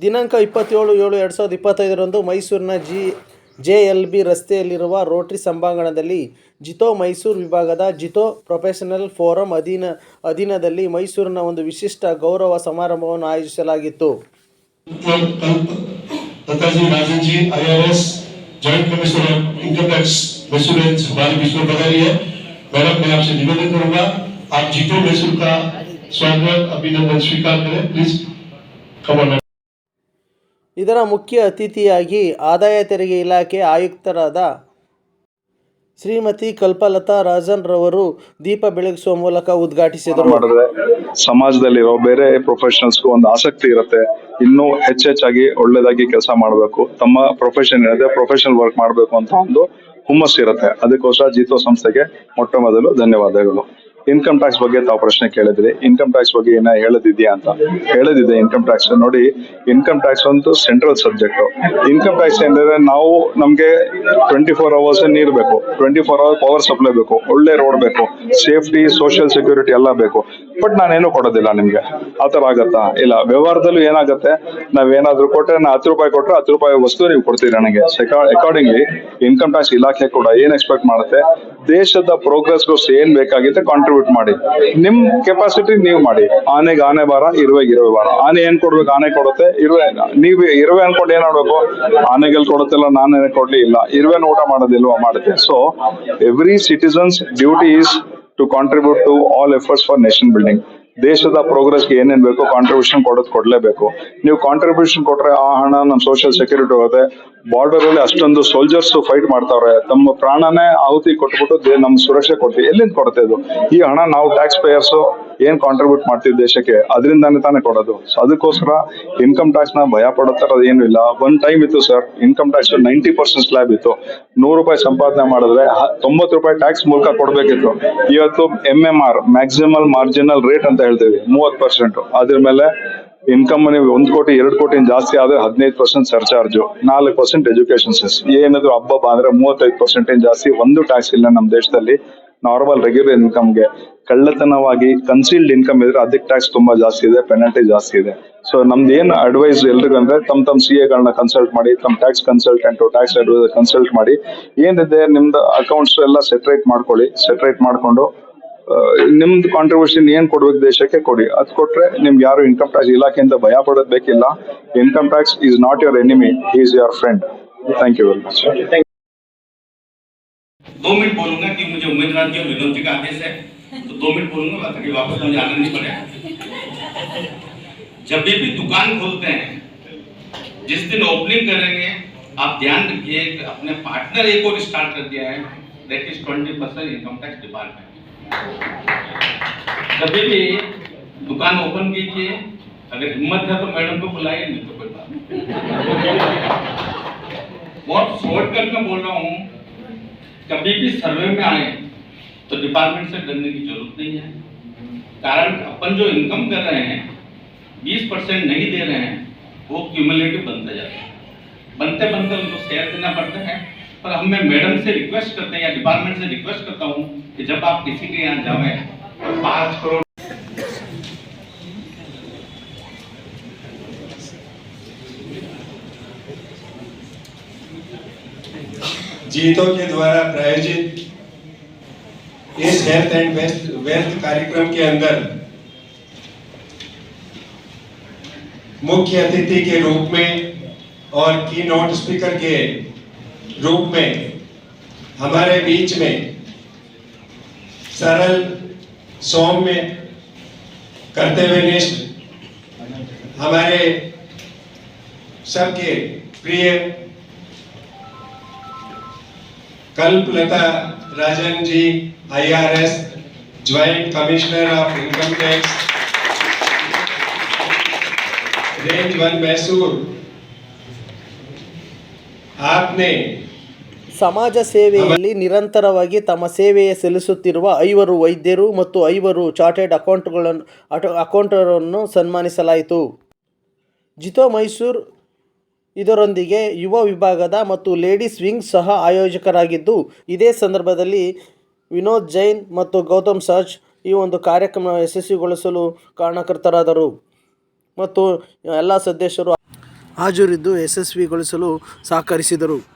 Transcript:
ದಿನಾಂಕ 27/7/2025 ಮೈಸೂರಿನ JLB ರಸ್ತೆಯಲ್ಲಿರುವ ರೋಟರಿ ಸಭಾಂಗಣದಲ್ಲಿ ಜಿತೋ ಮೈಸೂರು ವಿಭಾಗದ ಜಿತೋ ಪ್ರೊಫೆಷನಲ್ ಫೋರಂ ಅಧೀನದಲ್ಲಿ ಮೈಸೂರಿನ ಒಂದು ವಿಶಿಷ್ಟ ಗೌರವ ಸಮಾರಂಭವನ್ನು ಆಯೋಜಿಸಲಾಗಿತ್ತು. Joint commissioner of income tax Mysore हमारे बीच में बना रही है. मैडम, मैं आपसे निवेदन करूंगा, आप जीतो मैसूर का स्वागत अभिनंदन स्वीकार करें प्लीज. ಇದರ ಮುಖ್ಯ ಅತಿಥಿಯಾಗಿ ಆದಾಯ ತೆರಿಗೆ ಇಲಾಖೆ ಆಯುಕ್ತರಾದ ಶ್ರೀಮತಿ ಕಲ್ಪಲತಾ ರಾಜನ್ ರವರು ದೀಪ ಬೆಳಗಿಸುವ ಮೂಲಕ ಉದ್ಘಾಟಿಸಿದರು. ಸಮಾಜದಲ್ಲಿರೋ ಬೇರೆ ಪ್ರೊಫೆಷನಲ್ಸ್ಗೂ ಒಂದು ಆಸಕ್ತಿ ಇರುತ್ತೆ, ಇನ್ನೂ ಹೆಚ್ಚೆಚ್ಚಾಗಿ ಒಳ್ಳೇದಾಗಿ ಕೆಲಸ ಮಾಡಬೇಕು, ತಮ್ಮ ಪ್ರೊಫೆಷನ್ ಏನಿದೆ ಪ್ರೊಫೆಷನಲ್ ವರ್ಕ್ ಮಾಡಬೇಕು ಅಂತ ಒಂದು ಹುಮ್ಮಸ್ಸು ಇರುತ್ತೆ. ಅದಕ್ಕೋಸ್ಕರ ಜಿತೋ ಸಂಸ್ಥೆಗೆ ಮೊಟ್ಟ ಮೊದಲು ಧನ್ಯವಾದಗಳು. ಇನ್ಕಮ್ ಟ್ಯಾಕ್ಸ್ ಬಗ್ಗೆ ತಾವು ಪ್ರಶ್ನೆ ಕೇಳಿದ್ರಿ. ಇನ್ಕಮ್ ಟ್ಯಾಕ್ಸ್ ಬಗ್ಗೆ ಏನ ಹೇಳದಿದ್ಯಾ ಅಂತ ಹೇಳದಿದೆ. ಇನ್ಕಮ್ ಟ್ಯಾಕ್ಸ್ ನೋಡಿ, ಇನ್ಕಮ್ ಟ್ಯಾಕ್ಸ್ ಒಂದು ಸೆಂಟ್ರಲ್ ಸಬ್ಜೆಕ್ಟ್. ಇನ್ಕಮ್ ಟ್ಯಾಕ್ಸ್ ಏನಂದ್ರೆ ನಾವು ನಮ್ಗೆ 24 hours ನೀರು ಬೇಕು, 24 hours ಪವರ್ ಸಪ್ಲೈ ಬೇಕು, ಒಳ್ಳೆ ರೋಡ್ ಬೇಕು, ಸೇಫ್ಟಿ ಸೋಷಿಯಲ್ ಸೆಕ್ಯೂರಿಟಿ ಎಲ್ಲ ಬೇಕು. ಬಟ್ ನಾನೇನು ಕೊಡೋದಿಲ್ಲ ನಿಮ್ಗೆ. ಆತರ ಆಗತ್ತಾ? ಇಲ್ಲ. ವ್ಯವಹಾರದಲ್ಲೂ ಏನಾಗುತ್ತೆ, ನಾವೇನಾದ್ರೂ ಕೊಟ್ರೆ, ನಾ 10 ರೂಪಾಯಿ ಕೊಟ್ರೆ 10 ರೂಪಾಯಿ ವಸ್ತು ನೀವು ಕೊಡ್ತೀರಿ ನನಗೆ. ಅಕಾರ್ಡಿಂಗ್ಲಿ ಇನ್ಕಮ್ ಟ್ಯಾಕ್ಸ್ ಇಲಾಖೆ ಕೂಡ ಏನ್ ಎಕ್ಸ್ಪೆಕ್ಟ್ ಮಾಡುತ್ತೆ, ದೇಶದ ಪ್ರೋಗ್ರೆಸ್ಗೋಸ್ ಏನ್ ಬೇಕಾಗಿದೆ ಕಾಂಟ್ರಿಬ್ಯೂಟ್ ಮಾಡಿ, ನಿಮ್ ಕೆಪಾಸಿಟಿ ನೀವು ಮಾಡಿ. ಆನೆಗೆ ಆನೆ ಬಾರ, ಇರುವೆಗೆ ಬಾರ. ಆನೆ ಏನ್ ಕೊಡ್ಬೇಕು, ಆನೆ ಕೊಡುತ್ತೆ. ನೀವು ಇರುವೆ ಅನ್ಕೊಂಡು ಏನ್ ಮಾಡ್ಬೇಕು, ಆನೆಗಳು ಕೊಡುತ್ತಿಲ್ಲ ನಾನೇ ಕೊಡ್ಲಿ, ಇಲ್ಲ ಇರುವೆನ ಊಟ ಮಾಡೋದಿಲ್ವಾ, ಮಾಡುತ್ತೆ. So every citizen's duty is to contribute to all efforts for nation building. ದೇಶದ ಪ್ರೋಗ್ರೆಸ್ಗೆ ಏನೇನ್ ಬೇಕು ಕಾಂಟ್ರಿಬ್ಯೂಷನ್ ಕೊಡ್ಲೇಬೇಕು. ನೀವು ಕಾಂಟ್ರಿಬ್ಯೂಷನ್ ಕೊಟ್ರೆ ಆ ಹಣ ನಮ್ ಸೋಷಿಯಲ್ ಸೆಕ್ಯೂರಿಟಿ ಹೋಗುತ್ತೆ. ಬಾರ್ಡರ್ ಅಲ್ಲಿ ಅಷ್ಟೊಂದು ಸೋಲ್ಜರ್ಸ್ ಫೈಟ್ ಮಾಡ್ತಾವ್ರೆ, ತಮ್ಮ ಪ್ರಾಣನೇ ಆಹುತಿ ಕೊಟ್ಬಿಟ್ಟು ನಮ್ ಸುರಕ್ಷೆ ಕೊಡ್ತೀವಿ. ಎಲ್ಲಿಂದ ಕೊಡುತ್ತೆ ಇದು? ಈ ಹಣ ನಾವು ಟ್ಯಾಕ್ಸ್ ಪೇಯರ್ಸ್ ಏನ್ ಕಾಂಟ್ರಿಬ್ಯೂಟ್ ಮಾಡ್ತೀವಿ ದೇಶಕ್ಕೆ, ಅದರಿಂದಾನೇ ತಾನೇ ಕೊಡೋದು. ಅದಕ್ಕೋಸ್ಕರ ಇನ್ಕಮ್ ಟ್ಯಾಕ್ಸ್ ನ ಭಯ ಪಡುತ್ತಾರ ಏನು ಇಲ್ಲ. ಒಂದ್ ಟೈಮ್ ಇತ್ತು ಸರ್, ಇನ್ಕಮ್ ಟ್ಯಾಕ್ಸ್ 90% ಸ್ಲ್ಯಾಬ್ ಇತ್ತು. 100 ರೂಪಾಯಿ ಸಂಪಾದನೆ ಮಾಡಿದ್ರೆ 90 ರೂಪಾಯಿ ಟ್ಯಾಕ್ಸ್ ಮೂಲಕ ಕೊಡ್ಬೇಕಿತ್ತು. ಇವತ್ತು MMR ಮ್ಯಾಕ್ಸಿಮಲ್ ಮಾರ್ಜಿನಲ್ ರೇಟ್ ಅಂತ ಹೇಳ್ತೀವಿ, 30%. ಅದ್ರ ಮೇಲೆ ಇನ್ಕಮ್ ನೀವು 1 ಕೋಟಿ 2 ಕೋಟಿ ಜಾಸ್ತಿ ಆದ್ರೆ 15% ಸರ್ಚಾರ್ಜ್, 4% ಎಜುಕೇಶನ್ ಸೆಸ್. ಏನಾದ್ರು ಹಬ್ಬ ಅಂದ್ರೆ 35% ಜಾಸ್ತಿ. ಒಂದು ಟ್ಯಾಕ್ಸ್ ಇಲ್ಲ ನಮ್ಮ ದೇಶದಲ್ಲಿ. ನಾರ್ಮಲ್ ರೆಗ್ಯುಲರ್ ಇನ್ಕಮ್ಗೆ ಕಳ್ಳತನವಾಗಿ ಕನ್ಸೀಲ್ಡ್ ಇನ್ಕಮ್ ಇದ್ರೆ ಅದಕ್ಕೆ ಟ್ಯಾಕ್ಸ್ ತುಂಬಾ ಜಾಸ್ತಿ ಇದೆ, ಪೆನಾಲ್ಟಿ ಜಾಸ್ತಿ ಇದೆ. ಸೊ ನಮ್ದು ಏನ್ ಅಡ್ವೈಸ್ ಎಲ್ರಿಗಂದ್ರೆ, ತಮ್ಮ CA ಗಳನ್ನ ಕನ್ಸಲ್ಟ್ ಮಾಡಿ, ತಮ್ಮ tax consultant tax adviser consult ಮಾಡಿ, ಏನಿದೆ ನಿಮ್ದು ಅಕೌಂಟ್ಸ್ ಎಲ್ಲ ಸೆಟ್ರೇಟ್ ಮಾಡ್ಕೊಳ್ಳಿ. ಸೆಟ್ರೇಟ್ ಮಾಡ್ಕೊಂಡು ನಿಮ್ದು ಕಾಂಟ್ರಿಬ್ಯೂಷನ್ ಏನ್ ಕೊಡ್ಬೇಕು ದೇಶಕ್ಕೆ ಕೊಡಿ. ಅದ್ ಕೊಟ್ರೆ ನಿಮ್ಗೆ ಯಾರು ಇನ್ಕಮ್ ಟ್ಯಾಕ್ಸ್ ಇಲಾಖೆಯಿಂದ ಭಯ ಪಡೋದ್ ಬೇಕಿಲ್ಲ. Income tax is not your enemy, he is your friend. Thank you very much. 2 मिनट बोलूंगा कि मुझे उम्मीदवार की विनोद जी का आदेश है, तो 2 मिनट बोलूंगा ताकि वापस मुझे आना नहीं पड़े. जब भी दुकान खोलते हैं, जिस दिन ओपनिंग करेंगे, आप ध्यान रखिए अपने पार्टनर एक और स्टार्ट कर दिया है, that is 20% income tax department. जब भी दुकान ओपन कीजिए, अगर हिम्मत है तो मैडम को बुलाइए, नहीं तो कोई बात नहीं. बहुत शॉर्टकट में बोल रहा हूँ. कभी भी सर्वे में आए तो डिपार्टमेंट से डरने की जरूरत नहीं है. कारण अपन जो इनकम कर रहे हैं 20% नहीं दे रहे हैं, वो क्यूमुलेटिव बनता जाता है. बनते बनते उनको शेयर देना पड़ता है. पर हम मैं मैडम से रिक्वेस्ट करते हैं या डिपार्टमेंट से रिक्वेस्ट करता हूँ कि जब आप किसी के यहाँ जाए तो 5 करोड़ जीतो के द्वारा प्रायोजित इस हेल्थ एंड वेल्थ कार्यक्रम के अंदर मुख्य अतिथि के रूप में और की नोट स्पीकर के रूप में हमारे बीच में सरल सौम्य कर्तव्यनिष्ठ हमारे सबके प्रिय Kalpalata Rajan ji, IRS joint commissioner of income tax range 1 Mysore, आपने ಸಮಾಜ ಸೇವೆಯಲ್ಲಿ ನಿರಂತರವಾಗಿ ತಮ್ಮ ಸೇವೆಯ ಸಲ್ಲಿಸುತ್ತಿರುವ 5 ವೈದ್ಯರು ಮತ್ತು 5 ಚಾರ್ಟೆಡ್ ಅಕೌಂಟರನ್ನು ಸನ್ಮಾನಿಸಲಾಯಿತು. ಜಿತೋ ಮೈಸೂರು ಇದರೊಂದಿಗೆ ಯುವ ವಿಭಾಗದ ಮತ್ತು ಲೇಡೀಸ್ ವಿಂಗ್ ಸಹ ಆಯೋಜಕರಾಗಿದ್ದು, ಇದೇ ಸಂದರ್ಭದಲ್ಲಿ ವಿನೋದ್ ಜೈನ್ ಮತ್ತು ಗೌತಮ್ ಸರ್ಜ್ ಈ ಒಂದು ಕಾರ್ಯಕ್ರಮ ಯಶಸ್ವಿಗೊಳಿಸಲು ಕಾರಣಕರ್ತರಾದರು ಮತ್ತು ಎಲ್ಲ ಸದಸ್ಯರು ಹಾಜರಿದ್ದು ಯಶಸ್ವಿಗೊಳಿಸಲು ಸಹಕರಿಸಿದರು.